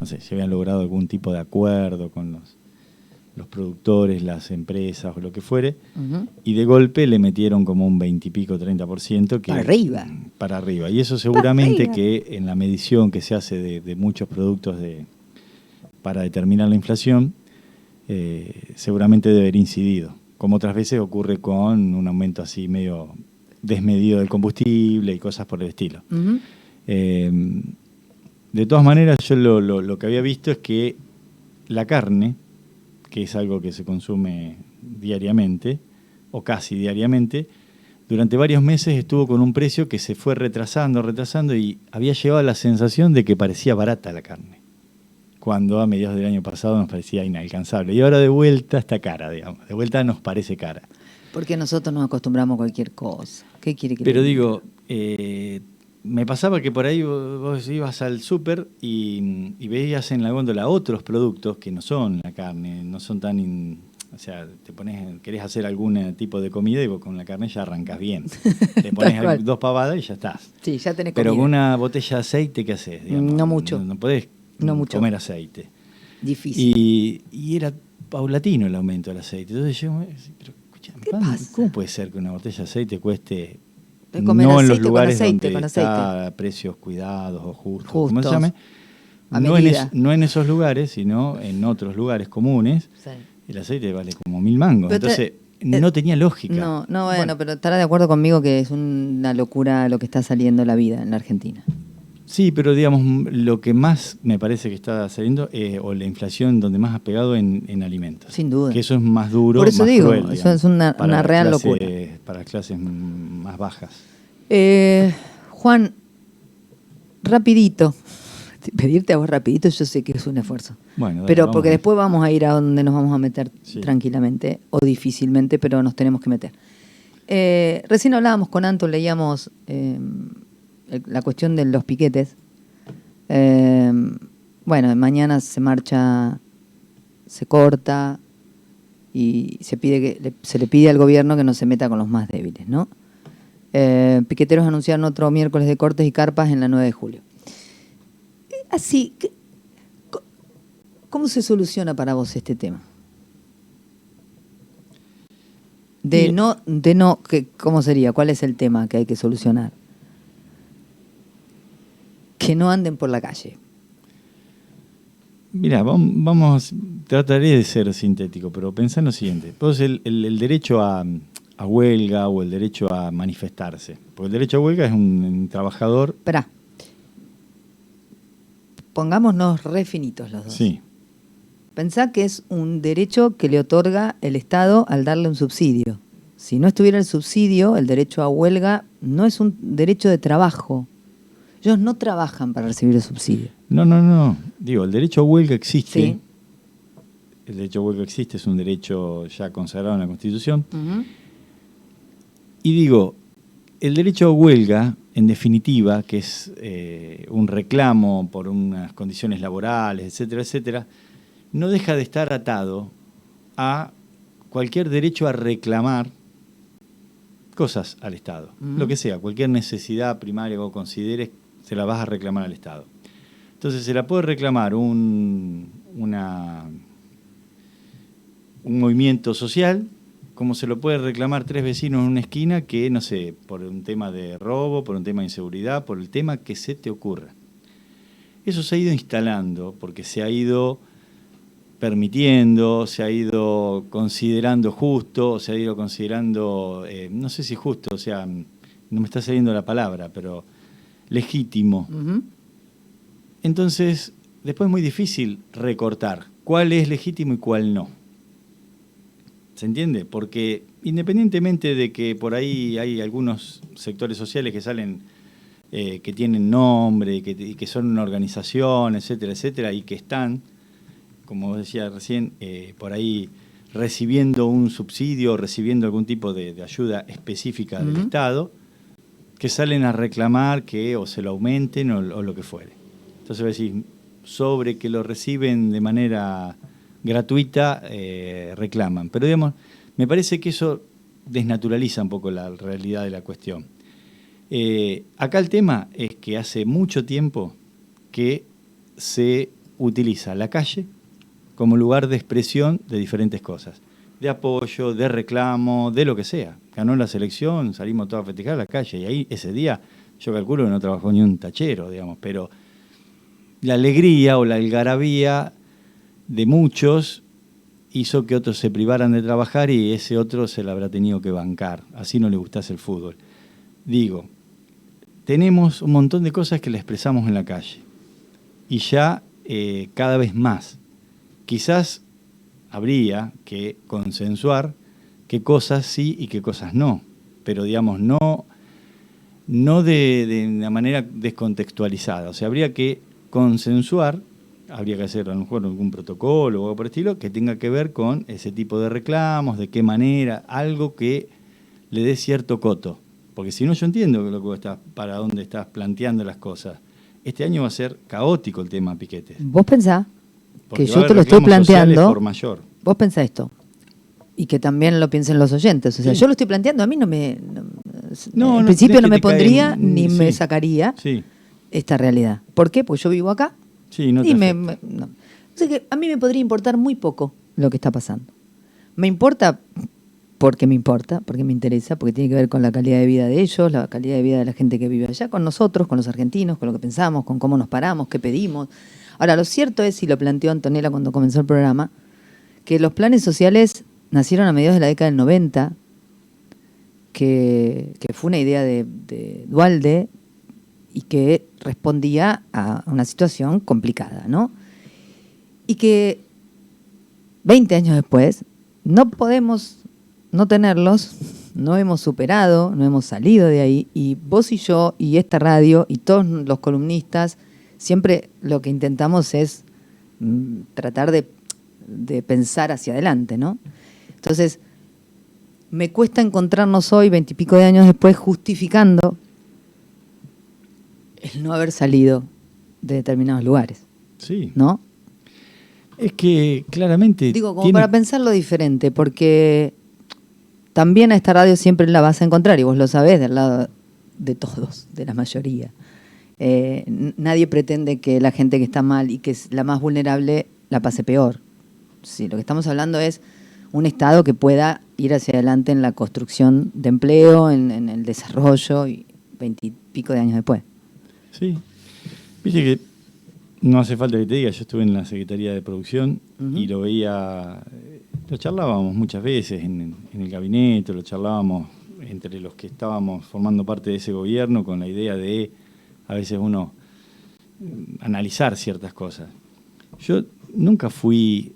no sé, si habían logrado algún tipo de acuerdo con los productores, las empresas o lo que fuere, y de golpe le metieron como un 20 y pico, 30%. Para arriba. Para arriba. Y eso seguramente que en la medición que se hace de muchos productos para determinar la inflación, seguramente debe haber incidido. Como otras veces ocurre con un aumento así medio desmedido del combustible y cosas por el estilo. De todas maneras, yo lo que había visto es que la carne, que es algo que se consume diariamente, o casi diariamente, durante varios meses estuvo con un precio que se fue retrasando, y había llevado la sensación de que parecía barata la carne, cuando a mediados del año pasado nos parecía inalcanzable. Y ahora de vuelta está cara, digamos. De vuelta nos parece cara. Porque nosotros nos acostumbramos a cualquier cosa. ¿Qué quiere que Pero le diga? digo, me pasaba que por ahí vos ibas al súper y veías en la góndola otros productos que no son la carne, no son tan... o sea, querés hacer algún tipo de comida y vos con la carne ya arrancás bien. Le pones 2 pavadas y ya estás. Sí, ya tenés Pero comida. con una botella de aceite, ¿qué haces? Digamos? No mucho. No podés comer aceite. Difícil. Y era paulatino el aumento del aceite. Entonces yo me decía, pero escuchame, ¿cómo puede ser que una botella de aceite cueste... no en los lugares donde está a precios cuidados o justos, como se llame, no en esos lugares, sino en otros lugares comunes, el aceite vale como 1.000 mangos. Pero entonces no tenía lógica. Bueno, pero estará de acuerdo conmigo que es una locura lo que está saliendo la vida en la Argentina. Sí, pero digamos, lo que más me parece que está saliendo, o la inflación donde más ha pegado en alimentos. Sin duda. Que eso es más duro, por eso más digo, cruel, eso digamos, es una real locura. Para clases más bajas. Juan, rapidito. Pedirte a vos rapidito yo sé que es un esfuerzo. Bueno, dale, pero porque después vamos a ir a donde nos vamos a meter tranquilamente o difícilmente, pero nos tenemos que meter. Recién hablábamos con Anto, leíamos... la cuestión de los piquetes. Bueno, mañana se marcha, se corta y se le pide al gobierno que no se meta con los más débiles, ¿no? Piqueteros anunciaron otro miércoles de cortes y carpas en la 9 de julio. Así, ¿cómo se soluciona para vos este tema? ¿Cómo sería? ¿Cuál es el tema que hay que solucionar? Que no anden por la calle. Mira, trataré de ser sintético, pero pensá en lo siguiente. Vos el derecho a huelga o el derecho a manifestarse. Porque el derecho a huelga es un trabajador... Esperá. Pongámonos refinitos los dos. Sí. Pensá que es un derecho que le otorga el Estado al darle un subsidio. Si no estuviera el subsidio, el derecho a huelga no es un derecho de trabajo. Ellos no trabajan para recibir el subsidio. No. Digo, el derecho a huelga existe. Sí. El derecho a huelga existe, es un derecho ya consagrado en la Constitución. Y digo, el derecho a huelga, en definitiva, que es un reclamo por unas condiciones laborales, etcétera, etcétera, no deja de estar atado a cualquier derecho a reclamar cosas al Estado. Lo que sea, cualquier necesidad primaria que vos consideres, se la vas a reclamar al Estado. Entonces se la puede reclamar un movimiento social, como se lo puede reclamar 3 vecinos en una esquina que, no sé, por un tema de robo, por un tema de inseguridad, por el tema que se te ocurra. Eso se ha ido instalando porque se ha ido permitiendo, se ha ido considerando justo, se ha ido considerando, no sé si justo, o sea, no me está saliendo la palabra, pero legítimo. Entonces, después es muy difícil recortar cuál es legítimo y cuál no. ¿Se entiende? Porque independientemente de que por ahí hay algunos sectores sociales que salen, que tienen nombre, y que son una organización, etcétera, etcétera, y que están, como decía recién, por ahí recibiendo un subsidio, recibiendo algún tipo de ayuda específica del Estado, que salen a reclamar que o se lo aumenten o lo que fuere. Entonces, voy a decir, sobre que lo reciben de manera gratuita, reclaman. Pero, digamos, me parece que eso desnaturaliza un poco la realidad de la cuestión. Acá el tema es que hace mucho tiempo que se utiliza la calle como lugar de expresión de diferentes cosas, de apoyo, de reclamo, de lo que sea. Ganó la selección, salimos todos a festejar a la calle y ahí ese día yo calculo que no trabajó ni un tachero, digamos, pero la alegría o la algarabía de muchos hizo que otros se privaran de trabajar y ese otro se la habrá tenido que bancar, así no le gustase el fútbol. Digo, tenemos un montón de cosas que le expresamos en la calle y ya cada vez más. Quizás habría que consensuar qué cosas sí y qué cosas no, pero digamos, no de una manera descontextualizada. O sea, habría que consensuar, habría que hacer a lo mejor algún protocolo o algo por el estilo que tenga que ver con ese tipo de reclamos, de qué manera, algo que le dé cierto coto. Porque si no, yo entiendo lo que estás, para dónde estás planteando las cosas. Este año va a ser caótico el tema piquetes. Vos pensás Porque que yo te lo estoy planteando, por mayor. vos pensás esto, y que también lo piensen los oyentes. O sea, Sí. yo lo estoy planteando, a mí No, en no principio tenés no que me te cae pondría en- ni me sí. sacaría Sí, esta realidad. ¿Por qué? Pues yo vivo acá sí, no te y afecta. no. O sea que a mí me podría importar muy poco lo que está pasando. Me importa porque me interesa, porque tiene que ver con la calidad de vida de ellos, la calidad de vida de la gente que vive allá, con nosotros, con los argentinos, con lo que pensamos, con cómo nos paramos, qué pedimos. Ahora, lo cierto es, y lo planteó Antonella cuando comenzó el programa, que los planes sociales nacieron a mediados de la década del 90, que fue una idea de Duhalde y que respondía a una situación complicada, ¿no? Y que 20 años después no podemos no tenerlos, no hemos superado, no hemos salido de ahí, y vos y yo y esta radio y todos los columnistas siempre lo que intentamos es tratar de pensar hacia adelante, ¿no? Entonces, me cuesta encontrarnos hoy, 20 y pico de años después, justificando el no haber salido de determinados lugares, Sí. ¿no? Es que claramente. Digo, como para pensarlo diferente, porque también a esta radio siempre la vas a encontrar, y vos lo sabés, del lado de todos, de la mayoría. Nadie pretende que la gente que está mal y que es la más vulnerable la pase peor. Sí, lo que estamos hablando es un Estado que pueda ir hacia adelante en la construcción de empleo, en el desarrollo, y 20 y pico de años después. Sí. Viste que no hace falta que te diga, yo estuve en la Secretaría de Producción y lo veía, lo charlábamos muchas veces en el gabinete, lo charlábamos entre los que estábamos formando parte de ese gobierno con la idea de, a veces uno, analizar ciertas cosas. Yo nunca fui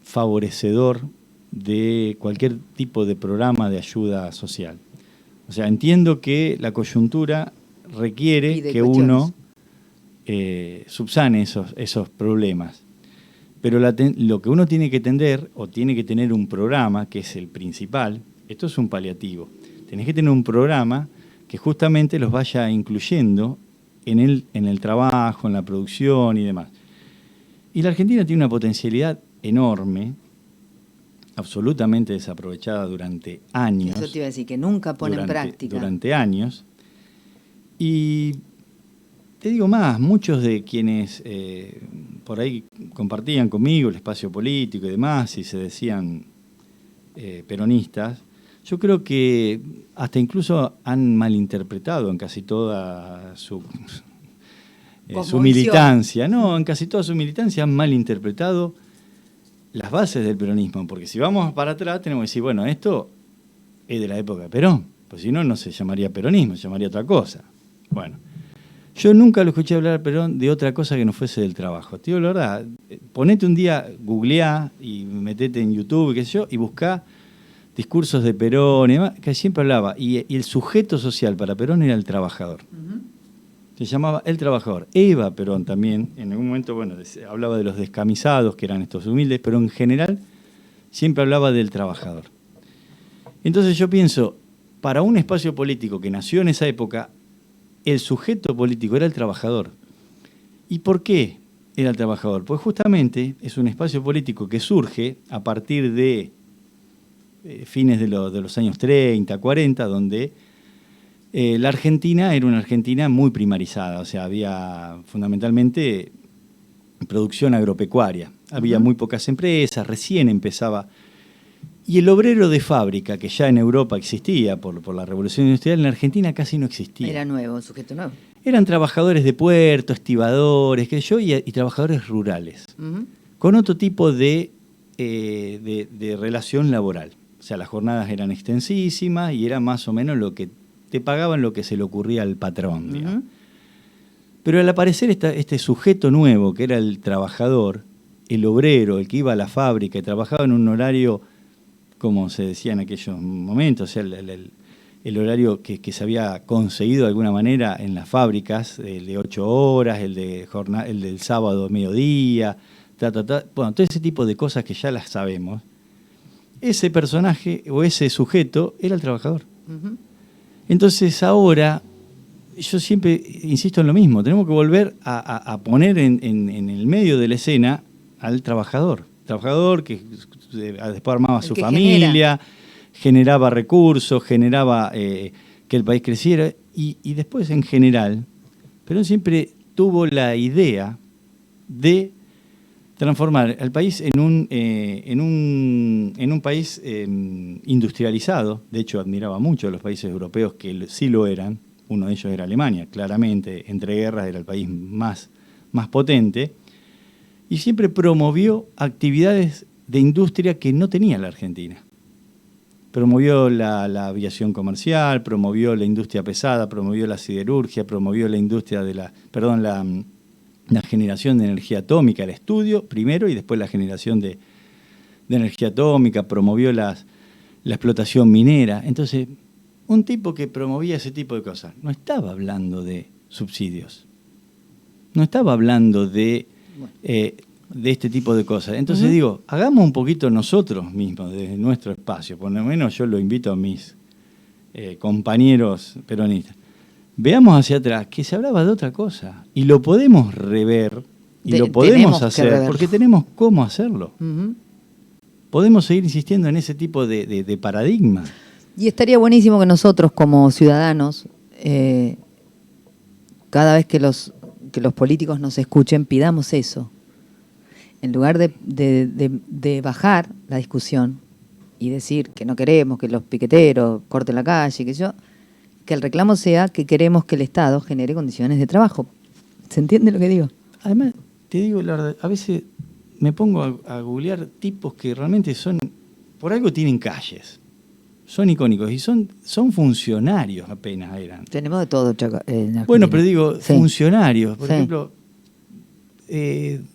favorecedor de cualquier tipo de programa de ayuda social. O sea, entiendo que la coyuntura requiere que uno subsane esos problemas. Pero lo que uno tiene que tender, o tiene que tener un programa, que es el principal, esto es un paliativo. Tenés que tener un programa que justamente los vaya incluyendo en el trabajo, en la producción y demás. Y la Argentina tiene una potencialidad enorme, absolutamente desaprovechada durante años. Eso te iba a decir, que nunca pone en práctica. Durante años. Y te digo más, muchos de quienes por ahí compartían conmigo el espacio político y demás, y se decían peronistas, yo creo que hasta incluso han malinterpretado en casi toda su militancia. No, en casi toda su militancia han malinterpretado las bases del peronismo, porque si vamos para atrás tenemos que decir, bueno, esto es de la época de Perón, pues si no, no se llamaría peronismo, se llamaría otra cosa. Bueno, yo nunca lo escuché hablar a Perón de otra cosa que no fuese del trabajo. Te digo la verdad, ponete un día, googleá y metete en YouTube, qué sé yo, y buscá discursos de Perón y demás, que siempre hablaba, y el sujeto social para Perón era el trabajador. Se llamaba El Trabajador. Eva Perón también, en algún momento, bueno, hablaba de los descamisados, que eran estos humildes, pero en general siempre hablaba del trabajador. Entonces yo pienso, para un espacio político que nació en esa época, el sujeto político era el trabajador. ¿Y por qué era el trabajador? Pues justamente es un espacio político que surge a partir de fines de los años 30, 40, donde la Argentina era una Argentina muy primarizada, o sea, había fundamentalmente producción agropecuaria. Había muy pocas empresas, recién empezaba. Y el obrero de fábrica, que ya en Europa existía por la revolución industrial, en Argentina casi no existía. Era nuevo, un sujeto nuevo. Eran trabajadores de puerto, estibadores, y trabajadores rurales, con otro tipo de relación laboral. O sea, las jornadas eran extensísimas y era más o menos lo que te pagaban, lo que se le ocurría al patrón, digamos. Pero al aparecer este sujeto nuevo, que era el trabajador, el obrero, el que iba a la fábrica y trabajaba en un horario, como se decía en aquellos momentos, o sea, el horario que se había conseguido de alguna manera en las fábricas, el de 8 horas, el del sábado mediodía, bueno, todo ese tipo de cosas que ya las sabemos. Ese personaje o ese sujeto era el trabajador. Entonces ahora, yo siempre insisto en lo mismo, tenemos que volver a poner en el medio de la escena al trabajador. Trabajador que después armaba su familia, generaba recursos, generaba que el país creciera y después en general, pero siempre tuvo la idea de transformar al país en un país industrializado. De hecho, admiraba mucho a los países europeos que sí lo eran. Uno de ellos era Alemania, claramente, entre guerras era el país más potente. Y siempre promovió actividades de industria que no tenía la Argentina. Promovió la aviación comercial, promovió la industria pesada, promovió la siderurgia, promovió la industria la generación de energía atómica, el estudio primero y después la generación de energía atómica, promovió la explotación minera. Entonces, un tipo que promovía ese tipo de cosas no estaba hablando de subsidios, no estaba hablando de este tipo de cosas. Entonces digo, hagamos un poquito nosotros mismos, desde nuestro espacio, por lo menos yo lo invito a mis compañeros peronistas. Veamos hacia atrás, que se hablaba de otra cosa, y lo podemos rever, y lo podemos hacer, porque tenemos cómo hacerlo. Podemos seguir insistiendo en ese tipo de paradigma. Y estaría buenísimo que nosotros, como ciudadanos, cada vez que los políticos nos escuchen, pidamos eso. En lugar de bajar la discusión y decir que no queremos que los piqueteros corten la calle, que el reclamo sea que queremos que el Estado genere condiciones de trabajo. ¿Se entiende lo que digo? Además, te digo la verdad, a veces me pongo a googlear tipos que realmente por algo tienen calles, son icónicos y son funcionarios apenas eran. Tenemos de todo, Chaco, bueno, pero digo, sí. Funcionarios. Por ejemplo,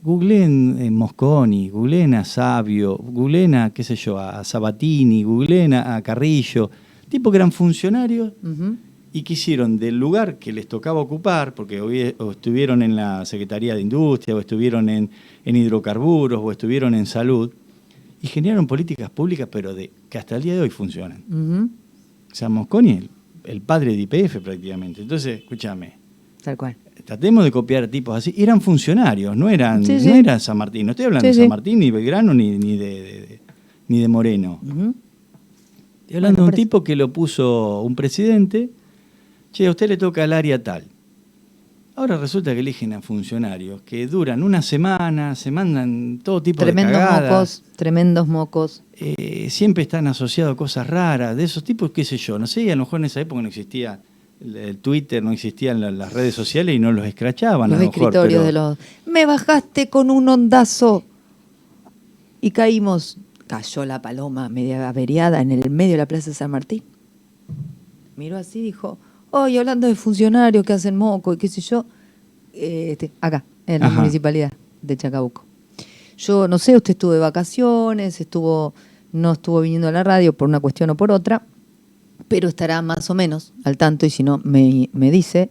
googleen Mosconi, googleen a Sabio, googleen a, qué sé yo, a Sabatini, googleen a Carrillo, tipos que eran funcionarios y que hicieron del lugar que les tocaba ocupar, porque o estuvieron en la Secretaría de Industria, o estuvieron en hidrocarburos, o estuvieron en salud, y generaron políticas públicas, pero que hasta el día de hoy funcionan. O sea, Mosconi, el padre de YPF prácticamente. Entonces, escúchame. Tal cual. Tratemos de copiar tipos así. Eran funcionarios, no eran San Martín. No estoy hablando de San Martín, ni Belgrano, ni de Moreno. Estoy hablando de un tipo que lo puso un presidente. Che, a usted le toca al área tal. Ahora resulta que eligen a funcionarios que duran una semana, se mandan todo tipo de cagadas. Tremendos mocos. Siempre están asociados a cosas raras, de esos tipos, qué sé yo. No sé, a lo mejor en esa época no existía el Twitter, no existían las redes sociales y no los escrachaban. Los escritorios de los... Me bajaste con un ondazo y caímos. Cayó la paloma media averiada en el medio de la Plaza de San Martín. Miró así y dijo... Hoy hablando de funcionarios que hacen moco y qué sé yo, acá, en la municipalidad de Chacabuco. Yo no sé, usted estuvo de vacaciones, no estuvo viniendo a la radio por una cuestión o por otra, pero estará más o menos al tanto, y si no, me dice.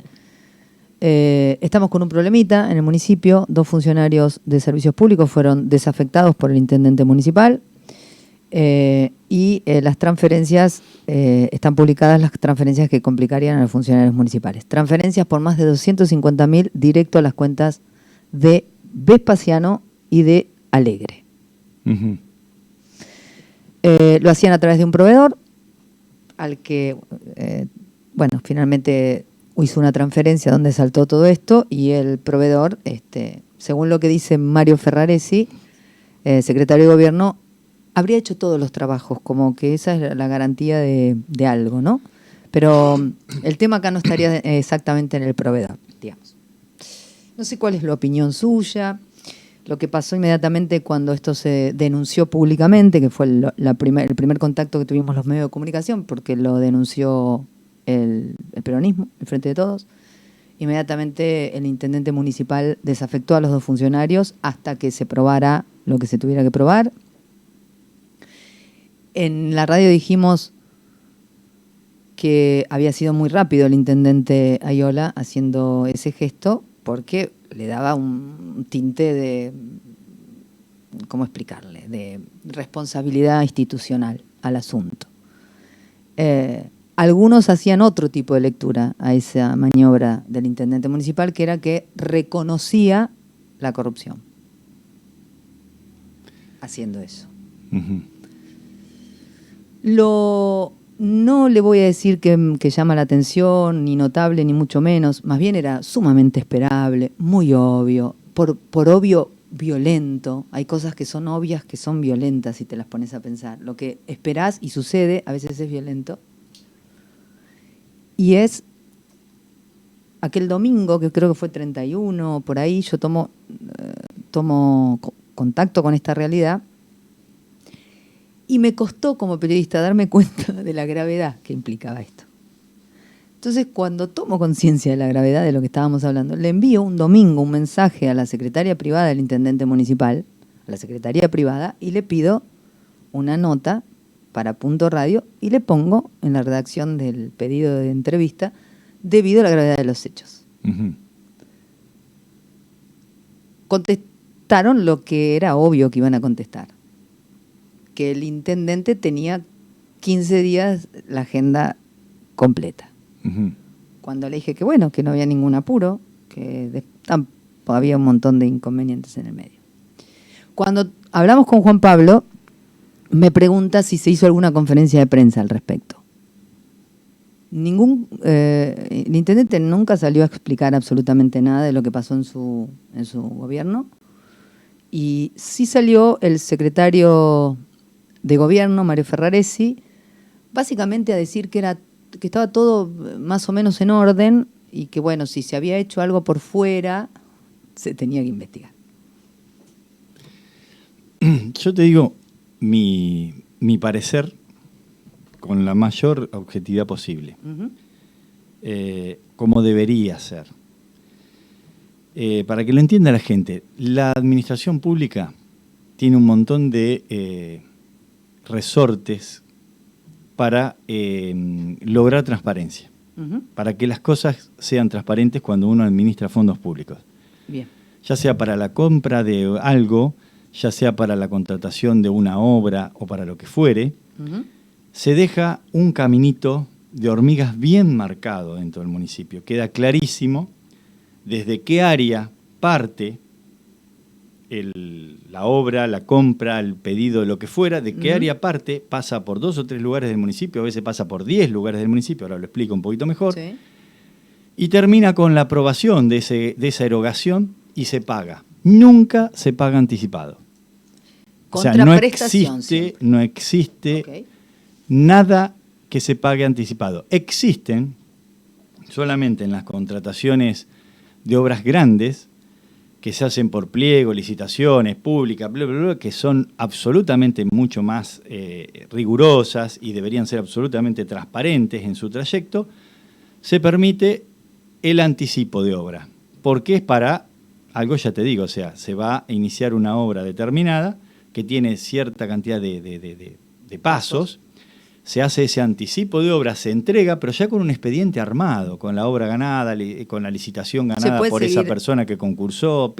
Estamos con un problemita en el municipio. 2 funcionarios de servicios públicos fueron desafectados por el intendente municipal. Y las transferencias, están publicadas las transferencias que complicarían a los funcionarios municipales. Transferencias por más de 250.000 directo a las cuentas de Vespasiano y de Alegre. Lo hacían a través de un proveedor al que, finalmente hizo una transferencia donde saltó todo esto y el proveedor según lo que dice Mario Ferraresi, secretario de Gobierno, habría hecho todos los trabajos, como que esa es la garantía de algo, ¿no? Pero el tema acá no estaría exactamente en el proveedor, digamos. No sé cuál es la opinión suya. Lo que pasó inmediatamente cuando esto se denunció públicamente, que fue el primer contacto que tuvimos los medios de comunicación, porque lo denunció el peronismo, el Frente de Todos, inmediatamente el intendente municipal desafectó a los 2 funcionarios hasta que se probara lo que se tuviera que probar. En la radio dijimos que había sido muy rápido el intendente Ayola haciendo ese gesto, porque le daba un tinte de, ¿cómo explicarle?, de responsabilidad institucional al asunto. Algunos hacían otro tipo de lectura a esa maniobra del intendente municipal, que era que reconocía la corrupción haciendo eso. Uh-huh. No le voy a decir que llama la atención, ni notable, ni mucho menos. Más bien era sumamente esperable, muy obvio, por obvio violento. Hay cosas que son obvias, que son violentas si te las pones a pensar. Lo que esperás y sucede a veces es violento. Y es aquel domingo, que creo que fue 31, por ahí, yo tomo contacto con esta realidad. Y me costó como periodista darme cuenta de la gravedad que implicaba esto. Entonces, cuando tomo conciencia de la gravedad de lo que estábamos hablando, le envío un domingo un mensaje a la secretaria privada del intendente municipal, a la secretaría privada, y le pido una nota para Punto Radio y le pongo en la redacción del pedido de entrevista debido a la gravedad de los hechos. Uh-huh. Contestaron lo que era obvio que iban a contestar, que el intendente tenía 15 días la agenda completa. Uh-huh. Cuando le dije que bueno, que no había ningún apuro, que había un montón de inconvenientes en el medio. Cuando hablamos con Juan Pablo, me pregunta si se hizo alguna conferencia de prensa al respecto. El intendente nunca salió a explicar absolutamente nada de lo que pasó en su gobierno, y sí salió el secretario de Gobierno, Mario Ferraresi, básicamente a decir que estaba todo más o menos en orden y que, bueno, si se había hecho algo por fuera, se tenía que investigar. Yo te digo mi parecer con la mayor objetividad posible, como debería ser. Para que lo entienda la gente, la administración pública tiene un montón de resortes para lograr transparencia, para que las cosas sean transparentes cuando uno administra fondos públicos. Bien. Ya sea para la compra de algo, ya sea para la contratación de una obra o para lo que fuere, se deja un caminito de hormigas bien marcado dentro del municipio. Queda clarísimo desde qué área parte la obra, la compra, el pedido, lo que fuera, de qué área parte, pasa por 2 o 3 lugares del municipio, a veces pasa por 10 lugares del municipio, ahora lo explico un poquito mejor, Sí. Y termina con la aprobación de esa erogación y se paga. Nunca se paga anticipado. O sea, no existe Okay. nada que se pague anticipado. Existen solamente en las contrataciones de obras grandes que se hacen por pliego, licitaciones públicas, bla, bla, bla, que son absolutamente mucho más rigurosas y deberían ser absolutamente transparentes en su trayecto, se permite el anticipo de obra. Porque es para algo, ya te digo, o sea, se va a iniciar una obra determinada que tiene cierta cantidad de pasos, se hace ese anticipo de obra, se entrega, pero ya con un expediente armado, con la obra ganada, con la licitación ganada por esa persona que concursó,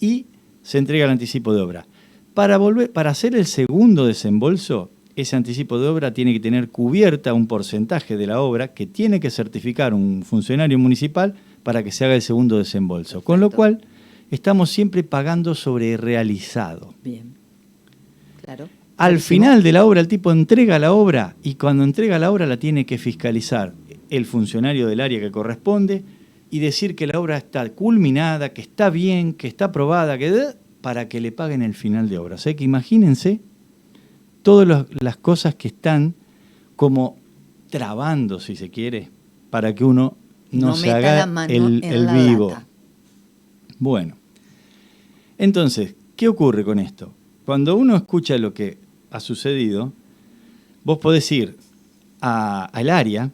y se entrega el anticipo de obra. Para hacer el segundo desembolso, ese anticipo de obra tiene que tener cubierta un porcentaje de la obra que tiene que certificar un funcionario municipal para que se haga el segundo desembolso. Perfecto. Con lo cual, estamos siempre pagando sobre realizado. Bien, claro. Al final de la obra, el tipo entrega la obra y cuando entrega la obra la tiene que fiscalizar el funcionario del área que corresponde y decir que la obra está culminada, que está bien, que está aprobada, para que le paguen el final de obra. O sea que imagínense todas las cosas que están como trabando, si se quiere, para que uno no se haga el vivo. Data. Bueno, entonces, ¿qué ocurre con esto? Cuando uno escucha lo que ha sucedido, vos podés ir al área.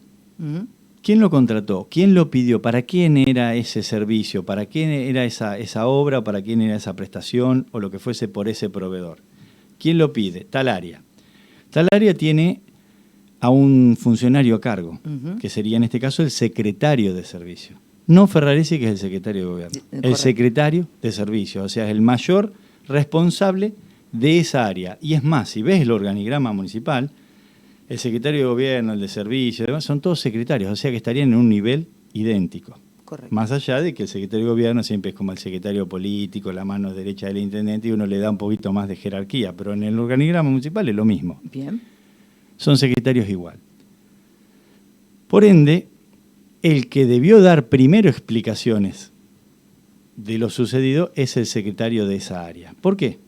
¿Quién lo contrató? ¿Quién lo pidió? ¿Para quién era ese servicio? ¿Para quién era esa obra? ¿Para quién era esa prestación? O lo que fuese por ese proveedor. ¿Quién lo pide? Tal área. Tal área tiene a un funcionario a cargo, que sería en este caso el secretario de servicio. No Ferraresi, que es el secretario de gobierno. El secretario de servicio, o sea, es el mayor responsable de esa área. Y es más, si ves el organigrama municipal, el secretario de gobierno, el de servicio, demás, son todos secretarios, o sea que estarían en un nivel idéntico. Correcto. Más allá de que el secretario de gobierno siempre es como el secretario político, la mano derecha del intendente, y uno le da un poquito más de jerarquía, pero en el organigrama municipal es lo mismo. Bien. Son secretarios igual. Por ende, el que debió dar primero explicaciones de lo sucedido es el secretario de esa área. ¿Por qué?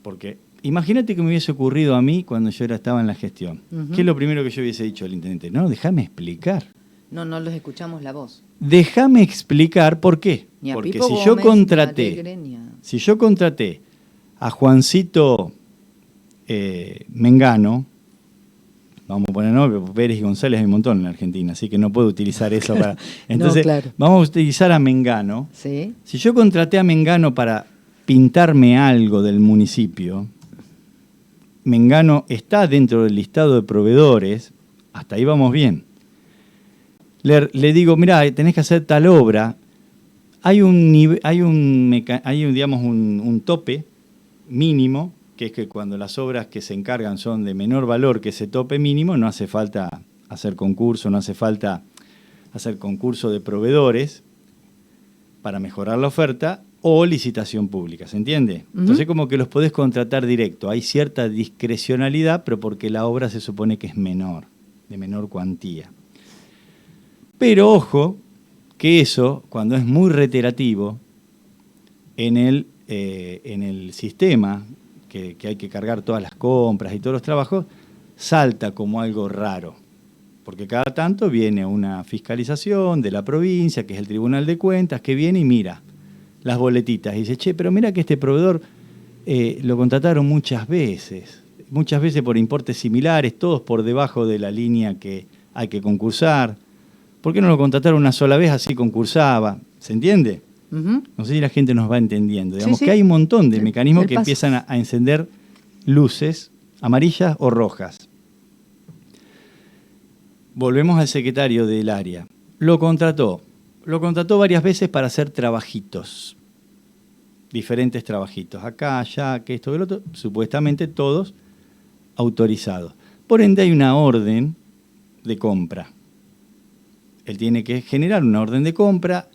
Porque imagínate que me hubiese ocurrido a mí cuando yo estaba en la gestión. ¿Qué es lo primero que yo hubiese dicho al intendente? No, déjame explicar. No los escuchamos la voz. Déjame explicar por qué. Ni a Porque Pipo si Gómez, yo ni a contraté, Alegre, ni a- si yo contraté a Juancito Mengano, vamos a poner nombre, Pérez y González hay un montón en Argentina, así que no puedo utilizar eso para... Entonces, claro. vamos a utilizar a Mengano. ¿Sí? Si yo contraté a Mengano para pintarme algo del municipio, Mengano está dentro del listado de proveedores, hasta ahí vamos bien. Le digo, mirá, tenés que hacer tal obra. Hay un tope mínimo, que es que cuando las obras que se encargan son de menor valor que ese tope mínimo, no hace falta hacer concurso, no hace falta hacer concurso de proveedores para mejorar la oferta o licitación pública, ¿se entiende? Entonces como que los podés contratar directo. Hay cierta discrecionalidad, pero porque la obra se supone que es menor, de menor cuantía. Pero ojo, que eso, cuando es muy reiterativo, en el sistema, que hay que cargar todas las compras y todos los trabajos, salta como algo raro. Porque cada tanto viene una fiscalización de la provincia, que es el Tribunal de Cuentas, que viene y mira las boletitas y dice, che, pero mira que este proveedor lo contrataron muchas veces por importes similares, todos por debajo de la línea que hay que concursar. ¿Por qué no lo contrataron una sola vez así concursaba? ¿Se entiende? No sé si la gente nos va entendiendo. Digamos que hay un montón de mecanismos que empiezan a encender luces amarillas o rojas. Volvemos al secretario del área. Lo contrató varias veces para hacer trabajitos. Diferentes trabajitos. Acá, allá, que esto, que lo otro. Supuestamente todos autorizados. Por ende hay una orden de compra. Él tiene que generar una orden de compra,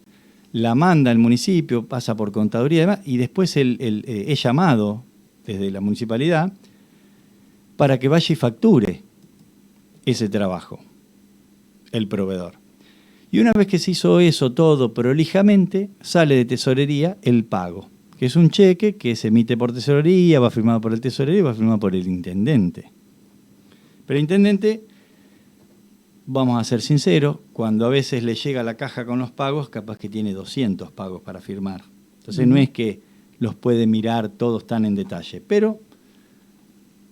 la manda al municipio, pasa por contaduría y demás, y después es llamado desde la municipalidad para que vaya y facture ese trabajo, el proveedor. Y una vez que se hizo eso todo prolijamente, sale de tesorería el pago, que es un cheque que se emite por tesorería, va firmado por el tesorero y va firmado por el intendente. Pero el intendente, vamos a ser sinceros, cuando a veces le llega la caja con los pagos, capaz que tiene 200 pagos para firmar. Entonces no es que los puede mirar todos tan en detalle, pero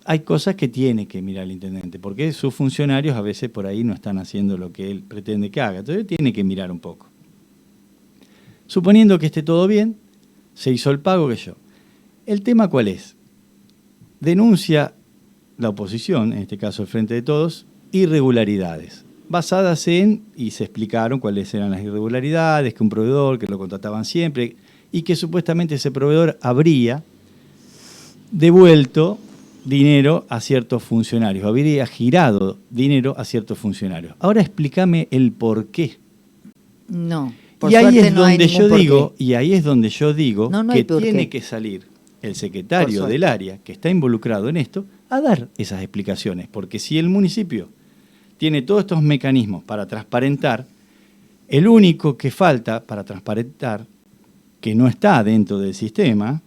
hay cosas que tiene que mirar el intendente, porque sus funcionarios a veces por ahí no están haciendo lo que él pretende que haga. Entonces tiene que mirar un poco. Suponiendo que esté todo bien, se hizo el pago, que yo. ¿El tema cuál es? Denuncia la oposición, en este caso el Frente de Todos, irregularidades, basadas en, y se explicaron cuáles eran las irregularidades, que un proveedor, que lo contrataban siempre, y que supuestamente ese proveedor habría devuelto dinero a ciertos funcionarios, habría girado dinero a ciertos funcionarios. Ahora explícame el por qué. No, y ahí es donde yo digo, que tiene que salir el secretario del área que está involucrado en esto a dar esas explicaciones, porque si el municipio tiene todos estos mecanismos para transparentar, El único que falta para transparentar, que no está dentro del sistema,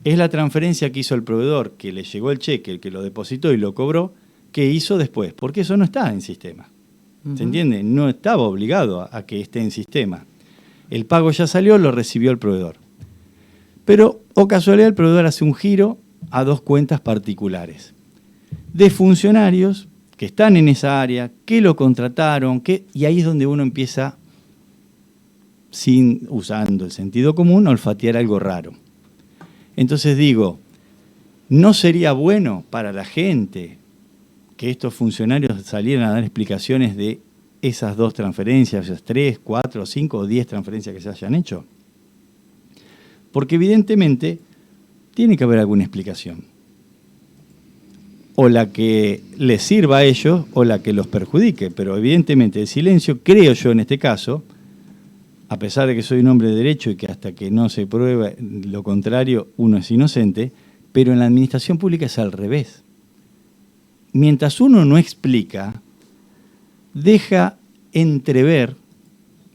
es la transferencia que hizo el proveedor, que le llegó el cheque, el que lo depositó y lo cobró, que hizo después, porque eso no está en sistema. ¿Se entiende? No estaba obligado a que esté en sistema. El pago ya salió, lo recibió el proveedor. Pero, o casualidad, el proveedor hace un giro a 2 cuentas particulares de funcionarios que están en esa área, que lo contrataron, y ahí es donde uno empieza, usando el sentido común, a olfatear algo raro. Entonces digo, ¿no sería bueno para la gente que estos funcionarios salieran a dar explicaciones de esas 2 transferencias, esas 3, 4, 5 o 10 transferencias que se hayan hecho? Porque evidentemente tiene que haber alguna explicación. O la que les sirva a ellos o la que los perjudique. Pero evidentemente el silencio, creo yo en este caso, a pesar de que soy un hombre de derecho y que hasta que no se pruebe lo contrario uno es inocente, pero en la administración pública es al revés. Mientras uno no explica, deja entrever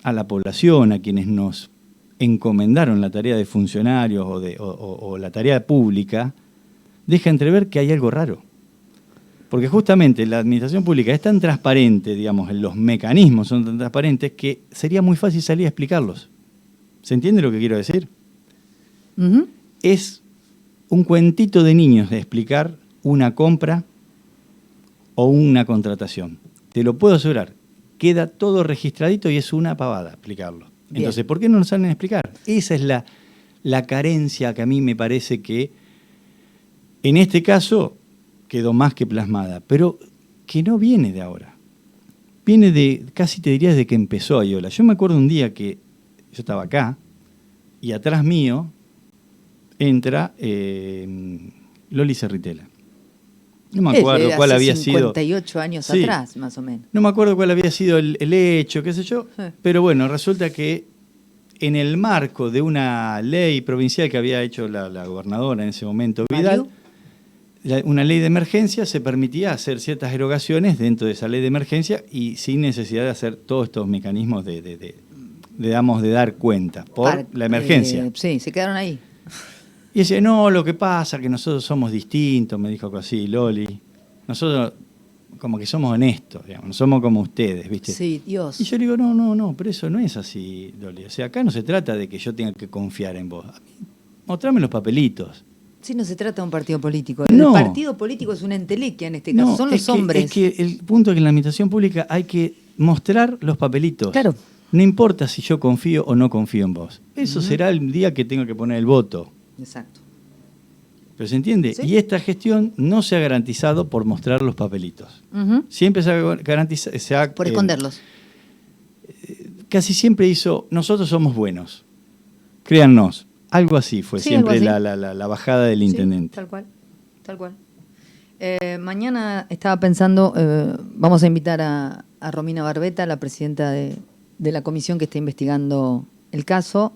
a la población, a quienes nos encomendaron la tarea de funcionarios o la tarea pública, deja entrever que hay algo raro. Porque justamente la administración pública es tan transparente, digamos, los mecanismos son tan transparentes que sería muy fácil salir a explicarlos. ¿Se entiende lo que quiero decir? Es un cuentito de niños de explicar una compra o una contratación. Te lo puedo asegurar. Queda todo registradito y es una pavada explicarlo. Bien. Entonces, ¿por qué no nos salen a explicar? Esa es la carencia que a mí me parece que en este caso quedó más que plasmada, pero que no viene de ahora. Viene de, casi te diría, desde que empezó Ayola. Yo me acuerdo un día que yo estaba acá y atrás mío entra Loli Cerritela. No me acuerdo cuál había sido. 58 años atrás, más o menos. No me acuerdo cuál había sido el hecho, qué sé yo. Sí. Pero bueno, resulta que en el marco de una ley provincial que había hecho la gobernadora en ese momento, Vidal, una ley de emergencia, se permitía hacer ciertas erogaciones dentro de esa ley de emergencia y sin necesidad de hacer todos estos mecanismos de dar cuenta por la emergencia. Sí, se quedaron ahí. Y decía, no, lo que pasa es que nosotros somos distintos, me dijo así Loli. Nosotros como que somos honestos, digamos, no somos como ustedes, ¿viste? Sí, Dios. Y yo le digo, no, pero eso no es así, Loli. O sea, acá no se trata de que yo tenga que confiar en vos. A mí, mostrame los papelitos. Sí, no se trata de un partido político. No. El partido político es una entelequia en este caso, son los hombres. Es que el punto es que en la administración pública hay que mostrar los papelitos. Claro. No importa si yo confío o no confío en vos. Eso será el día que tenga que poner el voto. Exacto. ¿Pero se entiende? ¿Sí? Y esta gestión no se ha garantizado por mostrar los papelitos. Siempre se ha garantizado... por esconderlos. Casi siempre hizo, nosotros somos buenos. Créannos. Algo así fue siempre así. La bajada del intendente. Sí, tal cual. Mañana estaba pensando, vamos a invitar a Romina Barbeta, la presidenta de la comisión que está investigando el caso,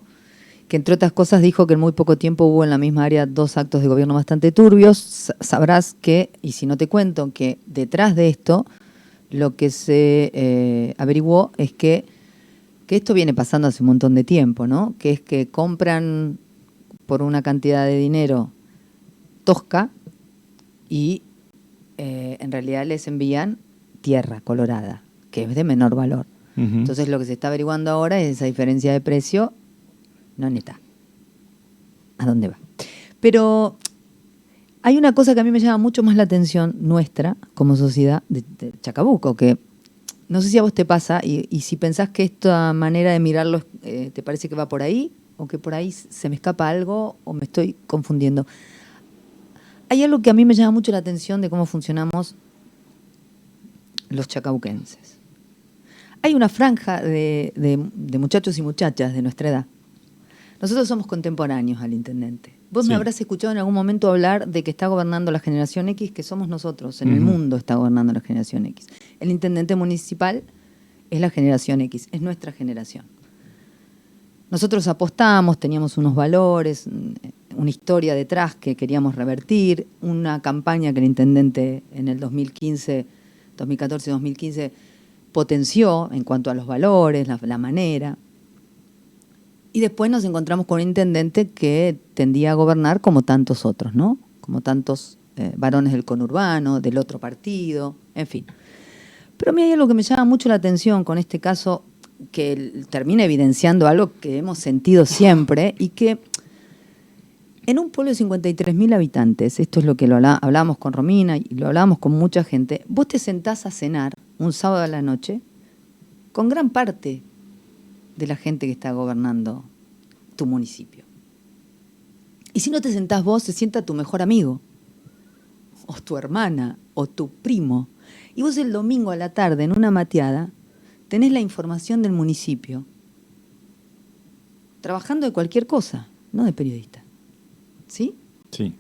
que entre otras cosas dijo que en muy poco tiempo hubo en la misma área 2 actos de gobierno bastante turbios. Sabrás que, y si no te cuento, que detrás de esto lo que se averiguó es que esto viene pasando hace un montón de tiempo, ¿no? Que es que compran por una cantidad de dinero tosca y en realidad les envían tierra colorada, que es de menor valor. Entonces lo que se está averiguando ahora es esa diferencia de precio, no neta. ¿A dónde va? Pero hay una cosa que a mí me llama mucho más la atención nuestra como sociedad de Chacabuco, que no sé si a vos te pasa y si pensás que esta manera de mirarlo te parece que va por ahí o que por ahí se me escapa algo o me estoy confundiendo. Hay algo que a mí me llama mucho la atención de cómo funcionamos los chacabuquenses. Hay una franja de muchachos y muchachas de nuestra edad. Nosotros somos contemporáneos al intendente. Vos me habrás escuchado en algún momento hablar de que está gobernando la generación X, que somos nosotros, en el mundo está gobernando la generación X. El intendente municipal es la generación X, es nuestra generación. Nosotros apostamos, teníamos unos valores, una historia detrás que queríamos revertir, una campaña que el intendente en el 2014-2015 potenció en cuanto a los valores, la manera. Y después nos encontramos con un intendente que tendía a gobernar como tantos otros, ¿no? Como tantos varones del conurbano, del otro partido, en fin. Pero a mí hay algo que me llama mucho la atención con este caso, que termina evidenciando algo que hemos sentido siempre y que en un pueblo de 53.000 habitantes, esto es lo que hablábamos con Romina y lo hablábamos con mucha gente, vos te sentás a cenar un sábado a la noche con gran parte de la gente que está gobernando tu municipio. Y si no te sentás vos, se sienta tu mejor amigo, o tu hermana, o tu primo. Y vos el domingo a la tarde, en una mateada, tenés la información del municipio, trabajando de cualquier cosa, no de periodista. ¿Sí? Sí.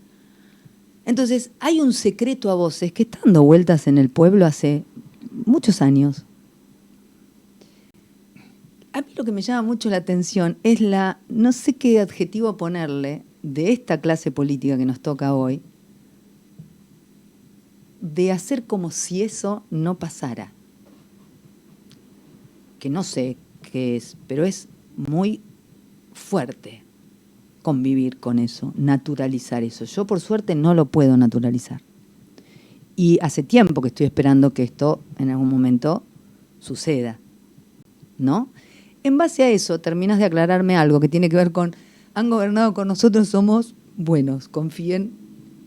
Entonces, hay un secreto a voces que está dando vueltas en el pueblo hace muchos años. A mí lo que me llama mucho la atención es no sé qué adjetivo ponerle, de esta clase política que nos toca hoy, de hacer como si eso no pasara. Que no sé qué es, pero es muy fuerte convivir con eso, naturalizar eso. Yo, por suerte, no lo puedo naturalizar. Y hace tiempo que estoy esperando que esto en algún momento suceda, ¿no? En base a eso, terminas de aclararme algo que tiene que ver con, han gobernado con nosotros, somos buenos, confíen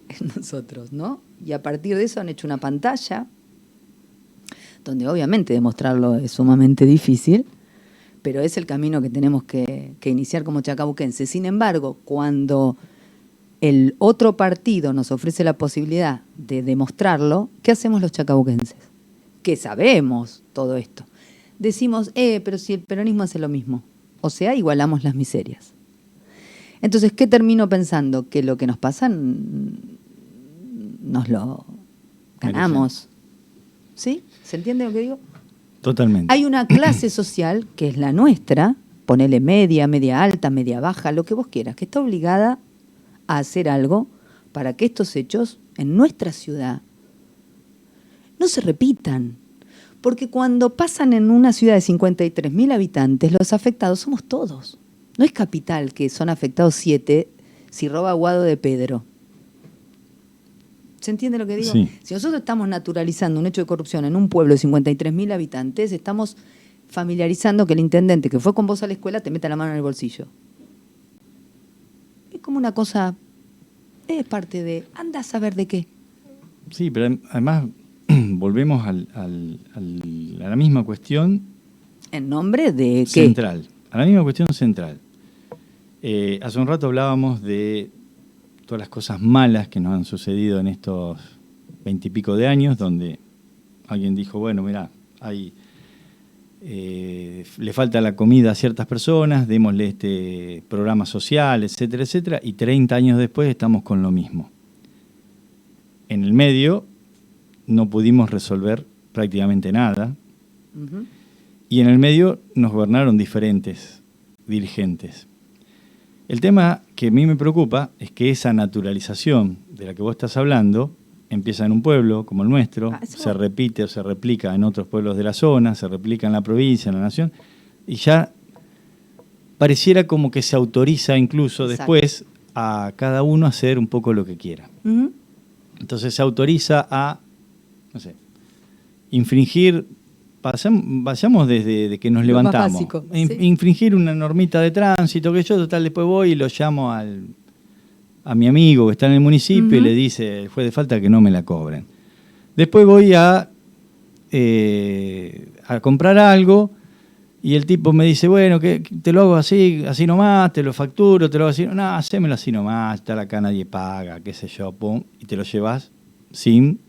en nosotros, ¿no? Y a partir de eso han hecho una pantalla, donde obviamente demostrarlo es sumamente difícil, pero es el camino que tenemos que iniciar como chacabuquenses. Sin embargo, cuando el otro partido nos ofrece la posibilidad de demostrarlo, ¿qué hacemos los chacabuquenses? Que sabemos todo esto. Decimos, pero si el peronismo hace lo mismo. O sea, igualamos las miserias. Entonces, ¿qué termino pensando? Que lo que nos pasa nos lo ganamos. ¿Sí? ¿Se entiende lo que digo? Totalmente. Hay una clase social, que es la nuestra, ponele media, media alta, media baja, lo que vos quieras, que está obligada a hacer algo para que estos hechos en nuestra ciudad no se repitan. Porque cuando pasan en una ciudad de 53.000 habitantes, los afectados somos todos. No es Capital, que son afectados 7 si roba Guado de Pedro. ¿Se entiende lo que digo? Sí. Si nosotros estamos naturalizando un hecho de corrupción en un pueblo de 53.000 habitantes, estamos familiarizando que el intendente que fue con vos a la escuela te meta la mano en el bolsillo. Es como una cosa, es parte de, anda a saber de qué. Sí, pero además volvemos a la misma cuestión. ¿En nombre de qué? Central. A la misma cuestión central. Hace un rato hablábamos de todas las cosas malas que nos han sucedido en estos 20 y pico de años, donde alguien dijo, bueno, mirá, le falta la comida a ciertas personas, démosle este programa social, etcétera, etcétera, y 30 años después estamos con lo mismo. En el medio no pudimos resolver prácticamente nada, y en el medio nos gobernaron diferentes dirigentes. El tema que a mí me preocupa es que esa naturalización de la que vos estás hablando empieza en un pueblo como el nuestro, se repite o se replica en otros pueblos de la zona, se replica en la provincia, en la nación, y ya pareciera como que se autoriza incluso después a cada uno a hacer un poco lo que quiera. Entonces se autoriza a, no sé, infringir, vayamos desde que nos levantamos, básico, infringir una normita de tránsito, que yo total después voy y lo llamo a mi amigo que está en el municipio y le dice, fue de falta que no me la cobren. Después voy a comprar algo y el tipo me dice, bueno, que te lo hago así nomás, te lo facturo, te lo hago así, no, hacémelo así nomás, está acá nadie paga, qué sé yo, pum, y te lo llevas sin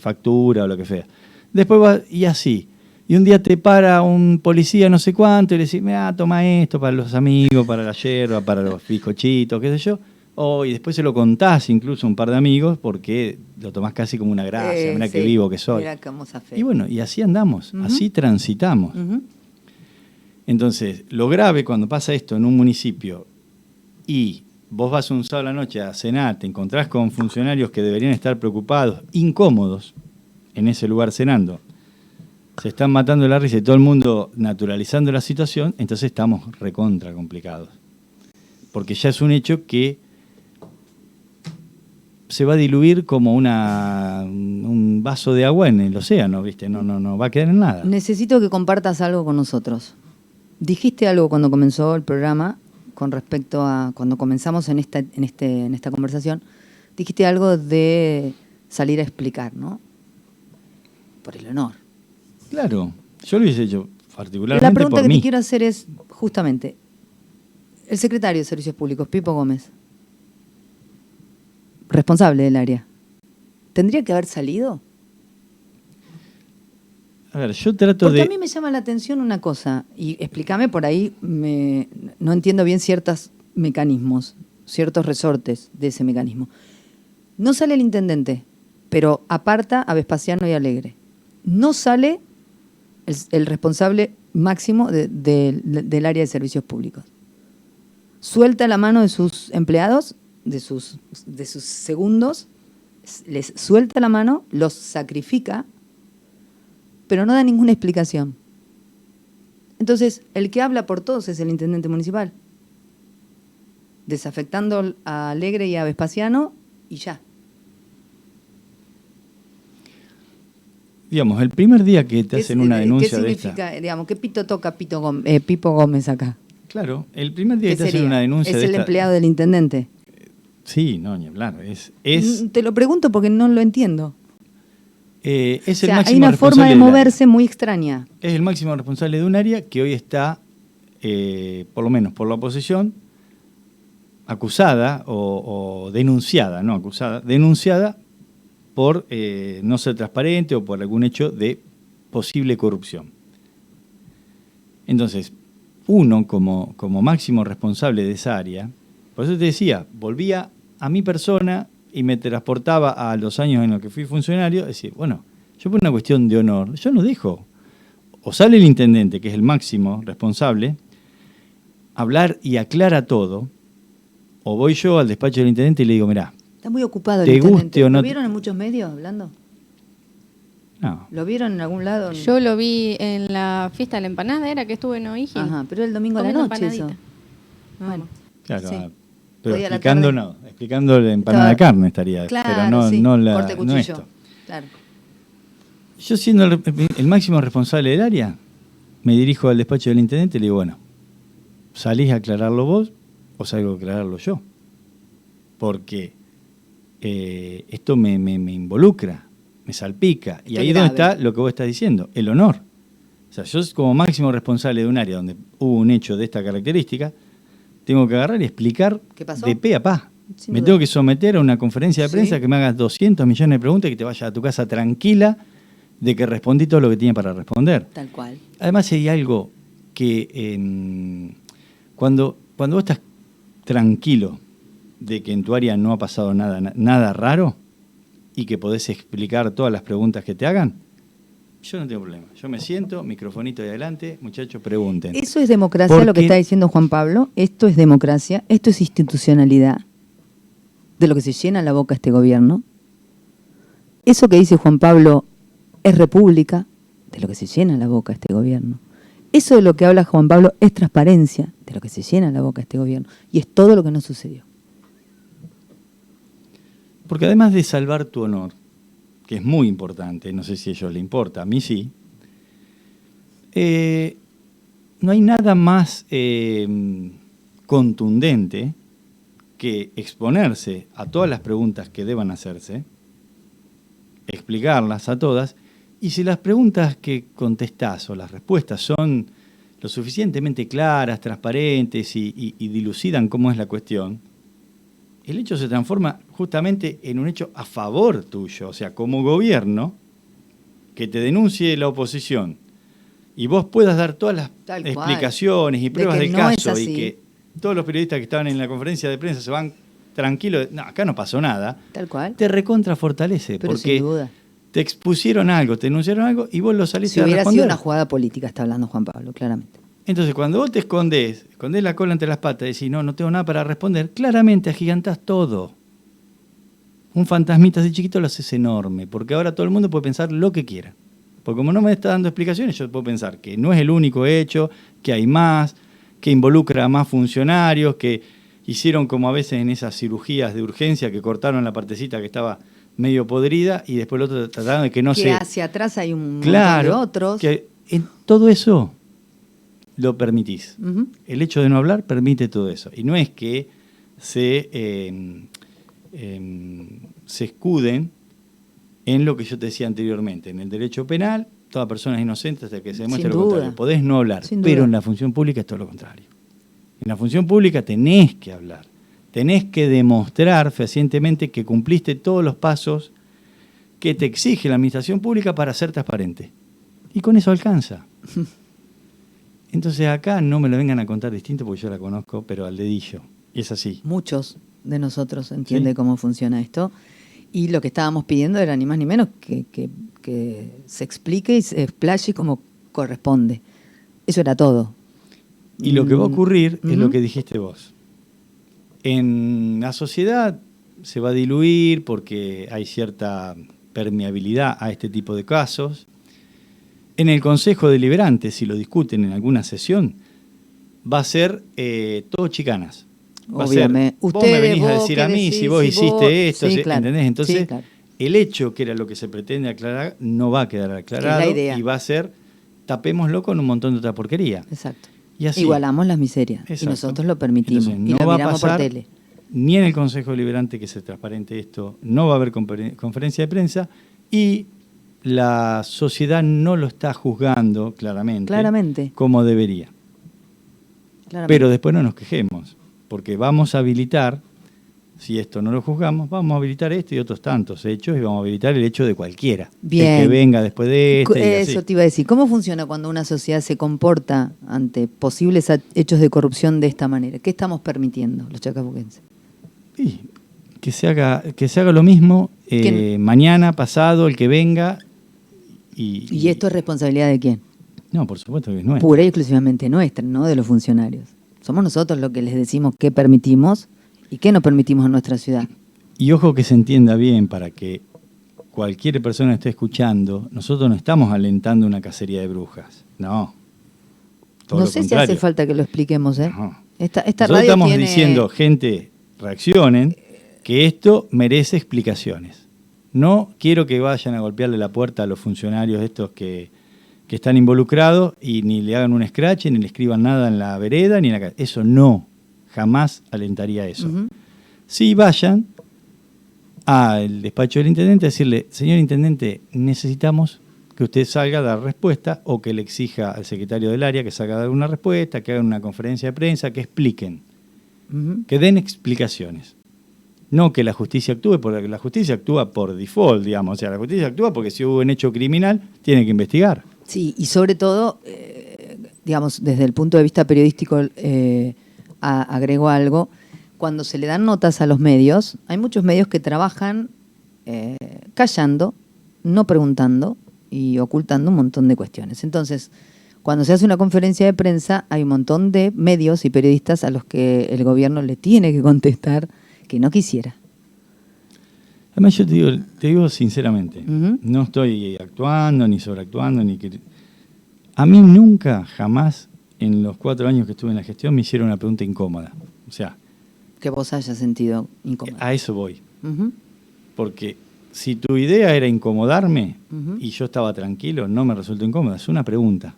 factura o lo que sea. Después vas y así. Y un día te para un policía no sé cuánto y le decís, mira, toma esto para los amigos, para la yerba, para los bizcochitos, qué sé yo. Y después se lo contás incluso a un par de amigos porque lo tomás casi como una gracia, mira qué vivo que soy. Mira cómo se afecta. Y bueno, y así andamos, así transitamos. Entonces, lo grave cuando pasa esto en un municipio y vos vas un sábado a la noche a cenar, te encontrás con funcionarios que deberían estar preocupados, incómodos, en ese lugar cenando, se están matando la risa y todo el mundo naturalizando la situación, entonces estamos recontra complicados. Porque ya es un hecho que se va a diluir como un vaso de agua en el océano, ¿viste? No va a quedar en nada. Necesito que compartas algo con nosotros. Dijiste algo cuando comenzó el programa con respecto a cuando comenzamos en esta conversación. Dijiste algo de salir a explicar, ¿no? Por el honor. Claro, yo lo hubiese hecho particularmente La pregunta por que mí. te quiero hacer es, justamente, el secretario de Servicios Públicos, Pipo Gómez, responsable del área, ¿tendría que haber salido? A ver, yo trato Porque de... a mí me llama la atención una cosa, y explícame por ahí, no entiendo bien ciertos mecanismos, ciertos resortes de ese mecanismo. No sale el intendente, pero aparta a Vespasiano y Alegre. No sale el responsable máximo del área de servicios públicos. Suelta la mano de sus empleados, de sus segundos, les suelta la mano, los sacrifica, pero no da ninguna explicación. Entonces, el que habla por todos es el intendente municipal, desafectando a Alegre y a Vespasiano y ya. Digamos, el primer día que te hacen una denuncia de esta... ¿Qué significa, digamos, qué pito toca Pipo Gómez acá? Claro, el primer día ¿Qué que te hacen sería? una denuncia de ¿Es el esta... empleado del intendente? Sí, no, ni hablar. Es Te lo pregunto porque no lo entiendo. el O sea, máximo hay una responsable forma de del área. moverse muy extraña. Es el máximo responsable de un área que hoy está, por lo menos por la oposición, acusada o denunciada, no acusada, denunciada por no ser transparente o por algún hecho de posible corrupción. Entonces, uno como máximo responsable de esa área, por eso te decía, volvía a mi persona y me transportaba a los años en los que fui funcionario, es decir, bueno, yo por una cuestión de honor, yo no dejo, o sale el intendente, que es el máximo responsable, hablar y aclara todo, o voy yo al despacho del intendente y le digo, mirá, Está muy ocupado el ¿te intendente. guste o no ¿Lo te- vieron en muchos medios hablando? no, ¿Lo vieron en algún lado? Yo lo vi en la fiesta de la empanada, era que estuve en O'Higgins. Ajá, pero el domingo a la Comiendo noche eso. empanadita. Bueno, claro, sí. pero Hoy a la explicando tarde. no, explicando la empanada de Estaba- carne estaría, claro, pero no, sí, no la corte no cuchillo. esto. Claro. Yo siendo el máximo responsable del área, me dirijo al despacho del intendente y le digo, bueno, ¿salís a aclararlo vos o salgo a aclararlo yo? Porque esto me involucra, me salpica. Y Esto ahí es es donde grave. está lo que vos estás diciendo, el honor. O sea, yo como máximo responsable de un área donde hubo un hecho de esta característica, tengo que agarrar y explicar ¿Qué pasó? de pe a pa. Sin Me duda. tengo que someter a una conferencia de Sí. prensa que me hagas 200 millones de preguntas y que te vayas a tu casa tranquila de que respondí todo lo que tenía para responder. Tal cual. Además hay algo que cuando vos estás tranquilo de que en tu área no ha pasado nada raro y que podés explicar todas las preguntas que te hagan, yo no tengo problema. Yo me siento, microfonito de adelante, muchachos, pregunten. Eso es democracia, lo que Porque- está diciendo Juan Pablo. Esto es democracia, esto es institucionalidad, de lo que se llena la boca este gobierno. Eso que dice Juan Pablo es república, de lo que se llena la boca este gobierno. Eso de lo que habla Juan Pablo es transparencia, de lo que se llena la boca este gobierno. Y es todo lo que no sucedió. Porque además de salvar tu honor, que es muy importante, no sé si a ellos les importa, a mí sí, no hay nada más contundente que exponerse a todas las preguntas que deban hacerse, explicarlas a todas, y si las preguntas que contestás o las respuestas son lo suficientemente claras, transparentes y dilucidan cómo es la cuestión, el hecho se transforma justamente en un hecho a favor tuyo. O sea, como gobierno, que te denuncie la oposición y vos puedas dar todas las Tal cual. explicaciones y De pruebas que del no es caso y así. que todos los periodistas que estaban en la conferencia de prensa se van tranquilos, no, acá no pasó nada, Tal cual. te recontra fortalece, Pero porque sin duda. te expusieron algo, te denunciaron algo y vos lo saliste Si a hubiera sido responder. una jugada política, está hablando Juan Pablo, claramente. Entonces, cuando vos te escondés la cola entre las patas y decís, no tengo nada para responder, claramente agigantás todo. Un fantasmita así chiquito lo haces enorme, porque ahora todo el mundo puede pensar lo que quiera. Porque como no me está dando explicaciones, yo puedo pensar que no es el único hecho, que hay más, que involucra a más funcionarios, que hicieron como a veces en esas cirugías de urgencia que cortaron la partecita que estaba medio podrida y después el otro trataron de que no se... Que hacia atrás hay un montón Claro, de otros. Que en todo eso lo permitís. Ujú. El hecho de no hablar permite todo eso. Y no es que se escuden en lo que yo te decía anteriormente. En el derecho penal, toda persona es inocente hasta que se demuestre Sin lo duda. contrario. Podés no hablar, Sin pero duda. en la función pública es todo lo contrario. En la función pública tenés que hablar. Tenés que demostrar fehacientemente que cumpliste todos los pasos que te exige la administración pública para ser transparente. Y con eso alcanza. Entonces acá no me lo vengan a contar distinto porque yo la conozco, pero al dedillo. Y es así. Muchos de nosotros entienden Sí. cómo funciona esto. Y lo que estábamos pidiendo era ni más ni menos que se explique y se explaye como corresponde. Eso era todo. Y lo que va a ocurrir es lo Ujú. que dijiste vos. En la sociedad se va a diluir porque hay cierta permeabilidad a este tipo de casos. En el Consejo Deliberante, si lo discuten en alguna sesión, va a ser todo chicanas. Va a ser, Obviamente. vos me Ustedes, venís a vos, decir ¿qué a mí decís? si vos Si hiciste vos- esto, sí, claro. ¿entendés? Entonces, Sí, claro. el hecho que era lo que se pretende aclarar no va a quedar aclarado Es la idea. y va a ser tapémoslo con un montón de otra porquería. Exacto. Y así. Igualamos las miserias. Exacto. Y nosotros lo permitimos. Entonces, y no lo va a miramos por pasar tele. ni en el Consejo Deliberante que se transparente esto, no va a haber conferencia de prensa y la sociedad no lo está juzgando claramente. Como debería. Claramente. Pero después no nos quejemos, porque vamos a habilitar, si esto no lo juzgamos, vamos a habilitar esto y otros tantos hechos y vamos a habilitar el hecho de cualquiera. Bien. El que venga después de este y así. Eso te iba a decir. ¿Cómo funciona cuando una sociedad se comporta ante posibles hechos de corrupción de esta manera? ¿Qué estamos permitiendo los chacabuquenses? Y que se haga lo mismo mañana, pasado, el que venga. ¿Y esto es responsabilidad de quién? No, por supuesto que es nuestro. Pura y exclusivamente nuestra, no de los funcionarios. Somos nosotros los que les decimos qué permitimos y qué no permitimos en nuestra ciudad. Y ojo que se entienda bien para que cualquier persona esté escuchando, nosotros no estamos alentando una cacería de brujas. No. Todo No lo sé si contrario. hace falta que lo expliquemos, ¿eh? No. Esta Nosotros radio estamos tiene... diciendo, gente, reaccionen, que esto merece explicaciones. No quiero que vayan a golpearle la puerta a los funcionarios estos que están involucrados y ni le hagan un scratch, ni le escriban nada en la vereda, ni en la calle. Eso no, jamás alentaría eso. Ujú. Sí, vayan al despacho del intendente a decirle, señor intendente, necesitamos que usted salga a dar respuesta o que le exija al secretario del área que salga a dar una respuesta, que hagan una conferencia de prensa, que expliquen, Ujú. que den explicaciones. No que la justicia actúe, porque la justicia actúa por default, digamos. O sea, la justicia actúa porque si hubo un hecho criminal, tiene que investigar. Sí, y sobre todo, digamos, desde el punto de vista periodístico, agrego algo, cuando se le dan notas a los medios, hay muchos medios que trabajan callando, no preguntando y ocultando un montón de cuestiones. Entonces, cuando se hace una conferencia de prensa, hay un montón de medios y periodistas a los que el gobierno le tiene que contestar que no quisiera. Además, yo te digo sinceramente, Ujú. no estoy actuando, ni sobreactuando, ni que... A mí nunca, jamás, en los 4 años que estuve en la gestión, me hicieron una pregunta incómoda. O sea, Que vos hayas sentido incómodo. a eso voy. Ujú. Porque si tu idea era incomodarme Ujú. y yo estaba tranquilo, no me resultó incómoda. Es una pregunta,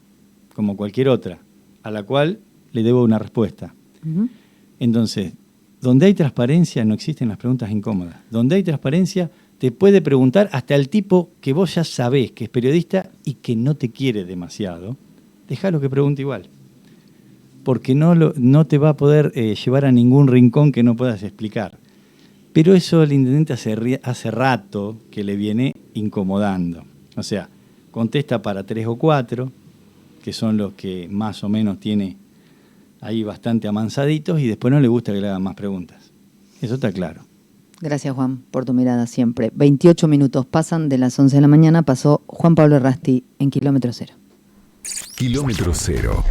como cualquier otra, a la cual le debo una respuesta. Ujú. Entonces, donde hay transparencia no existen las preguntas incómodas. Donde hay transparencia te puede preguntar hasta el tipo que vos ya sabés que es periodista y que no te quiere demasiado. Déjalo que pregunte igual. Porque no te va a poder llevar a ningún rincón que no puedas explicar. Pero eso el intendente hace rato que le viene incomodando. O sea, contesta para 3 o 4, que son los que más o menos tiene ahí bastante amansaditos, y después no le gusta que le hagan más preguntas. Eso está claro. Gracias, Juan, por tu mirada siempre. 28 minutos pasan de las 11 de la mañana. Pasó Juan Pablo Errasti en Kilómetro Cero. Kilómetro Cero.